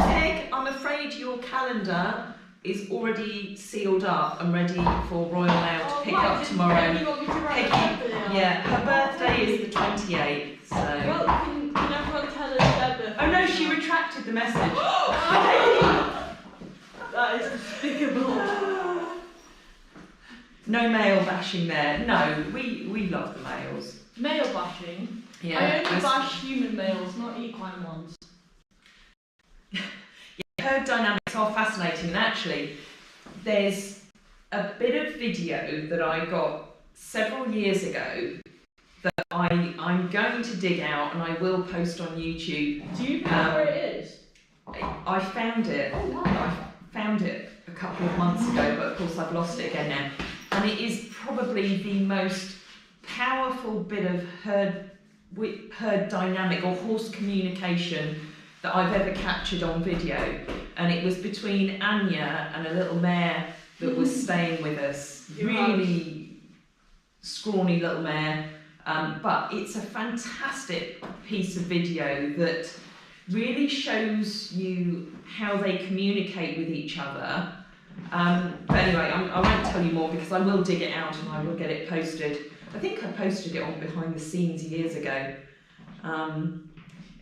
Peg, I'm afraid your calendar is already sealed up and ready for Royal Mail to pick up tomorrow. You want me to write Peggy, yeah, her birthday is the 28th, so... Well, can everyone tell us their birthday? Oh no, she retracted the message. That is despicable. No male bashing there. No, we love the males. Male bashing? Yeah. I only bash human males, not equine ones. Her dynamics are fascinating, and actually there's a bit of video that I got several years ago that I'm going to dig out and I will post on YouTube. Do you know where it is? I found it. Oh, wow. I found it a couple of months ago, but of course I've lost it again now. And it is probably the most powerful bit of herd dynamic or horse communication that I've ever captured on video. And it was between Anya and a little mare that was staying with us. Really scrawny little mare. But it's a fantastic piece of video that really shows you how they communicate with each other. But anyway, I won't tell you more because I will dig it out and I will get it posted. I think I posted it on Behind the Scenes years ago.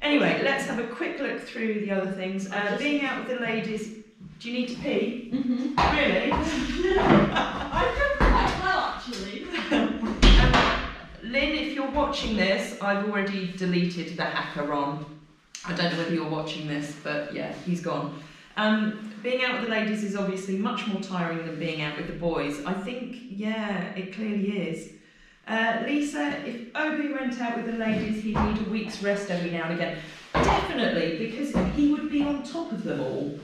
Anyway, let's have a quick look through the other things. Being out with the ladies. Do you need to pee? Mm-hmm. Really? I've done quite well, actually. Lynn, if you're watching this, I've already deleted the hacker on. I don't know whether you're watching this, but yeah, he's gone. Being out with the ladies is obviously much more tiring than being out with the boys. I think, yeah, it clearly is. Lisa, if Oebe went out with the ladies, he'd need a week's rest every now and again. Definitely, because he would be on top of them all,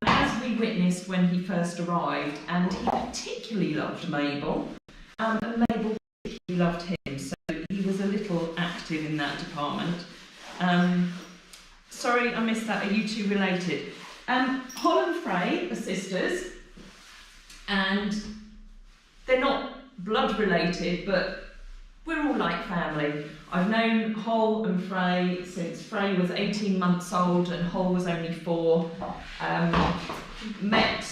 as we witnessed when he first arrived, and he particularly loved Mabel, and Mabel particularly loved him, so he was a little active in that department. Sorry, I missed that. Are you two related? Hol and Frey are sisters, and they're not blood related, but we're all like family. I've known Hol and Frey since Frey was 18 months old and Hol was only 4. Met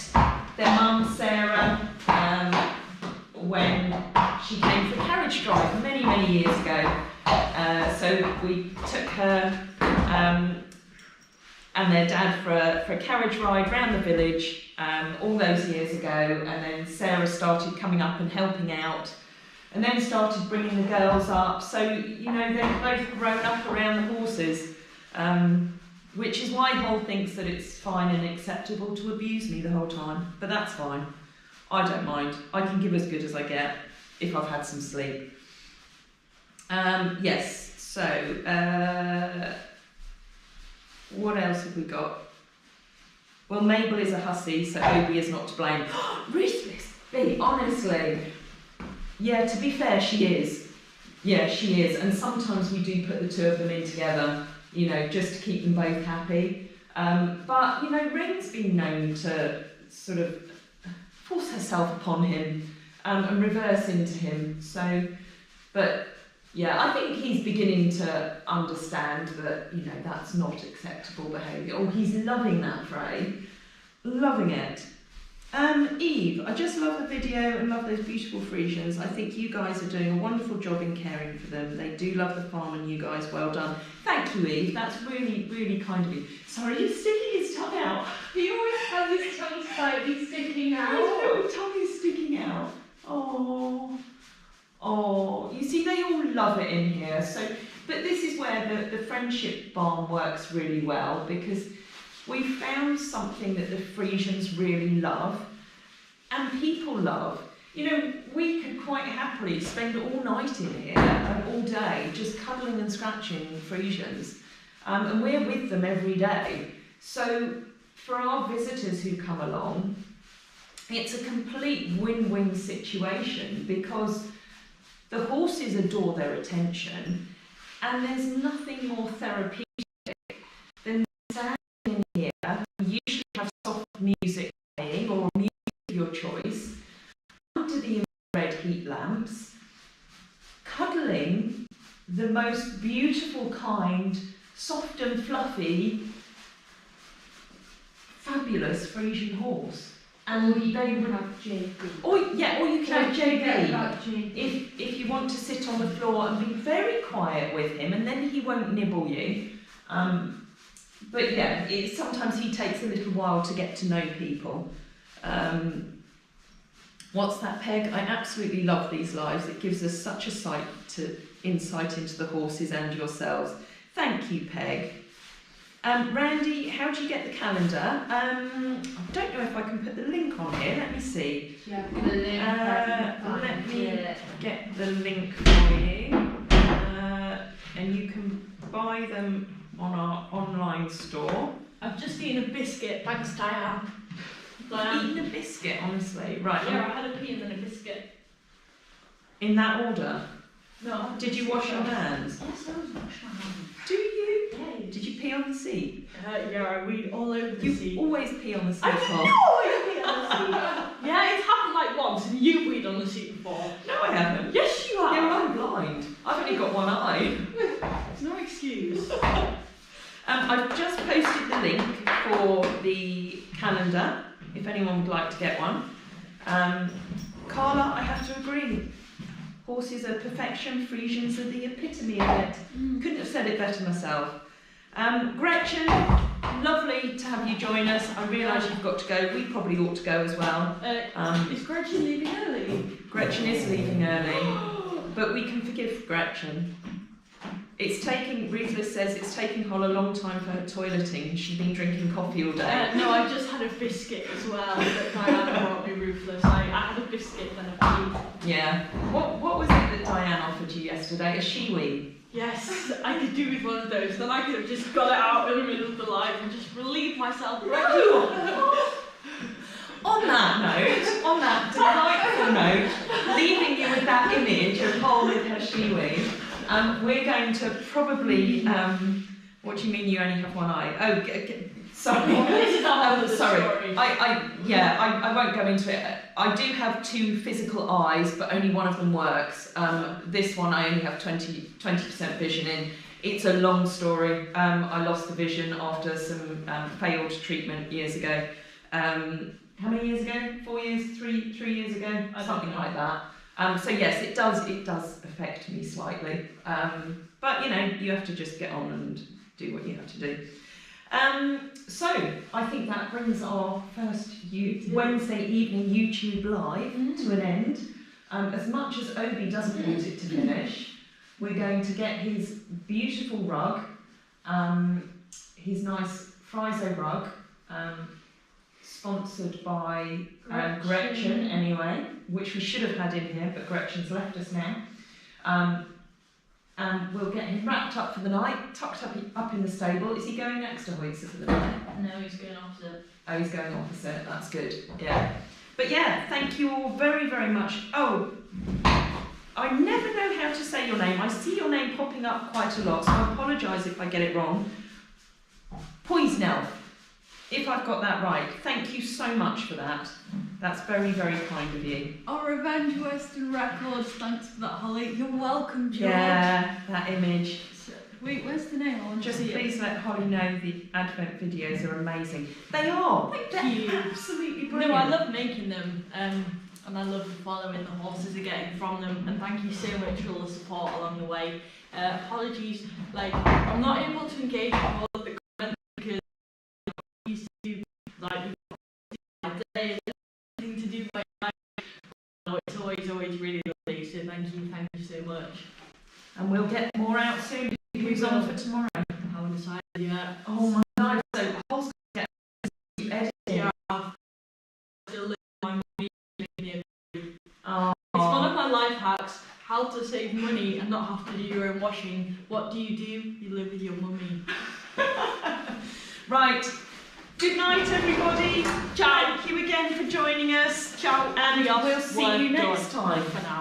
their mum Sarah when she came for a carriage drive many, many years ago. So we took her and their dad for a carriage ride round the village all those years ago, and then Sarah started coming up and helping out, and then started bringing the girls up. So, you know, they've both grown up around the horses, which is why Hol thinks that it's fine and acceptable to abuse me the whole time, but that's fine. I don't mind. I can give as good as I get if I've had some sleep. Yes, so... what else have we got? Well, Mabel is a hussy, so Obie is not to blame. Ruthless bee, honestly. Yeah, to be fair, she is. Yeah, she is. And sometimes we do put the two of them in together, you know, just to keep them both happy. But, you know, Ring's been known to sort of force herself upon him and reverse into him. So, but yeah, I think he's beginning to understand that, you know, that's not acceptable behaviour. Oh, he's loving that, Frey. Loving it. Eve, I just love the video and love those beautiful Friesians. I think you guys are doing a wonderful job in caring for them. They do love the farm and you guys, well done. Thank you, Eve. That's really, really kind of you. Sorry, he's sticking his tongue out. He always has his tongue slightly sticking out. His little tongue is sticking out. Oh. Oh, you see, they all love it in here. So, but this is where the friendship barn works really well, because we found something that the Friesians really love and people love. You know, we could quite happily spend all night in here and all day just cuddling and scratching Friesians, and we're with them every day. So for our visitors who come along, it's a complete win-win situation, because the horses adore their attention, and there's nothing more therapeutic than standing in here. You usually have soft music playing, or music of your choice, under the infrared heat lamps, cuddling the most beautiful kind, soft and fluffy, fabulous Friesian horse. And they would have JB. Or you can have JB. JB. If you want to sit on the floor and be very quiet with him, and then he won't nibble you. But yeah, sometimes he takes a little while to get to know people. What's that, Peg? I absolutely love these lives. It gives us such a insight into the horses and yourselves. Thank you, Peg. Randy, how do you get the calendar? I don't know if I can put the link on here. Let me see. Yeah, the link. Let me get the link for you. And you can buy them on our online store. I've just eaten a biscuit, thanks Diane. Eaten a biscuit, honestly. Right. Yeah, I had a pea and then a biscuit. In that order? No. Did you wash your hands? Yes, I was washing my hands. Do you? Yeah. Did you pee on the seat? Yeah, I read all over the seat. You always pee on the seat. I always pee on the seat. Yeah, it's happened like once, and you peed on the seat before. No, I haven't. Yes, you have. Yeah, well, I'm blind. I've only got one eye. It's no excuse. I've just posted the link for the calendar, if anyone would like to get one. Carla, I have to agree. Horses are perfection, Friesians are the epitome of it. Couldn't have said it better myself. Gretchen, lovely to have you join us. I realise you've got to go. We probably ought to go as well. Is Gretchen leaving early? Gretchen is leaving early, but we can forgive Gretchen. It's taking, Riesler says, it's taking Hol a long time for her toileting. She's been drinking coffee all day. No, I just had a biscuit as well, but Diana brought me ruthless. I had a biscuit and a pea. Yeah. What was it that Diane offered you yesterday? A shiwi? Yes, I could do with one of those. Then I could have just got it out in the middle of the live and just relieved myself. No! On that delightful note, leaving you with that image of Hol with her shiwi, we're going to probably, what do you mean you only have one eye? Oh, sorry. Sorry. I won't go into it. I do have two physical eyes, but only one of them works. This one I only have 20% vision in. It's a long story. I lost the vision after some failed treatment years ago. How many years ago? 4 years? 3 years ago? Something like that. So yes, it does affect me slightly. But you know, you have to just get on and do what you have to do. So I think that brings our first Wednesday evening YouTube live to an end. As much as Obie doesn't want it to finish, we're going to get his beautiful rug, his nice Friesian rug, sponsored by Gretchen anyway, which we should have had in here, but Gretchen's left us now. And we'll get him wrapped up for the night, tucked up in the stable. Is he going next to Hoytzer for the night? No, he's going opposite. Oh, he's going opposite. That's good. Yeah. But yeah, thank you all very, very much. Oh, I never know how to say your name. I see your name popping up quite a lot, so I apologise if I get it wrong. Poisnelf, if I've got that right. Thank you so much for that. That's very, very kind of you. Oh, Revenge Western Records, thanks for that, Holly. You're welcome, George. Yeah, that image. Wait, where's the name? I want to Just see it. please let Holly know the Advent videos are amazing. They are. Thank you. Absolutely brilliant. No, I love making them, and I love following the horses are getting from them. And thank you so much for all the support along the way. Apologies, like I'm not able to engage with all of the comments because I used to like anything to do with my life. So it's always really lovely. So thank you so much. And we'll get more out soon. Who's on for tomorrow? I haven't decided yet. Oh my God! So Hol's going to get editing. Yeah. Still living my money. Oh. It's one of my life hacks. How to save money and not have to do your own washing. What do? You live with your mummy. Right. Good night, everybody. Ciao. Thank you again for joining us. Ciao. And Adios. we'll see you Well next time. For now.